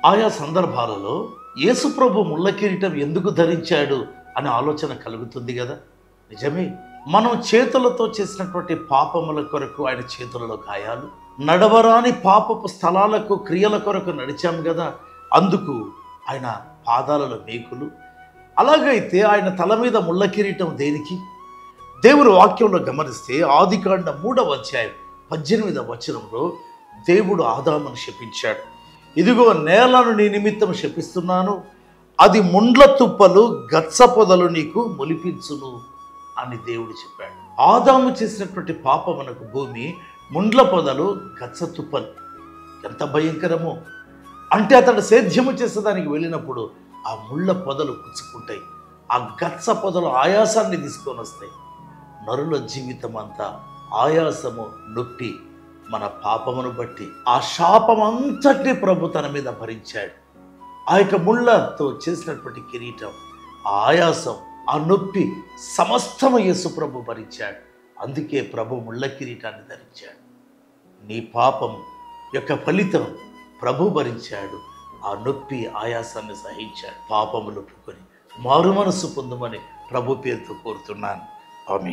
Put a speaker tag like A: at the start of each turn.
A: ఆయా సందర్భాలలో యేసుప్రభు ముళ్ళ కిరీటం ఎందుకు ధరించాడు అనే ఆలోచన కలుగుతుంది కదా. నిజమే, మనం చేతులతో చేసినటువంటి పాపముల కొరకు ఆయన చేతులలో గాయాలు, నడవరాని పాపపు స్థలాలకు క్రియల కొరకు నడిచాము కదా, అందుకు ఆయన పాదాలలో మేకులు. అలాగైతే ఆయన తల మీద ముళ్ళ కిరీటం దేనికి? దేవుని వాక్యంలో గమనిస్తే ఆదికాండ 3వ అధ్యాయం 18వ వచనంలో దేవుడు ఆదామును శపించాడు. ఇదిగో నేలను నీ నిమిత్తం శపిస్తున్నాను, అది ముండ్ల తుప్పలు గచ్చ పొదలు నీకు మొలిపించును అని దేవుడు చెప్పాడు. ఆదాము చేసినటువంటి పాపమునకు భూమి ముండ్ల పొదలు గచ్చ తుప్పలు. ఎంత భయంకరమో! అంటే అతడు సేద్యము చేసేదానికి వెళ్ళినప్పుడు ఆ ముళ్ళ పొదలు పుచ్చుకుంటాయి, ఆ గచ్చ పొదలు ఆయాసాన్ని తీసుకొని వస్తాయి. నరుల జీవితం అంతా ఆయాసము, నొప్పి మన పాపమును బట్టి. ఆ శాపమంతటి ప్రభు తన మీద భరించాడు. ఆ యొక్క ముళ్ళతో చేసినటువంటి కిరీటం, ఆ ఆయాసం, ఆ నొప్పి సమస్తము యేసు ప్రభు భరించాడు. అందుకే ప్రభు ముళ్ళ కిరీటాన్ని ధరించాడు. నీ పాపం యొక్క ఫలితం ప్రభు భరించాడు. ఆ నొప్పి ఆయాసాన్ని సహించాడు. పాపములు ఒప్పుకొని మారు మనసు పొందమని ప్రభు పేరుతో కోరుతున్నాను. ఆమేన్.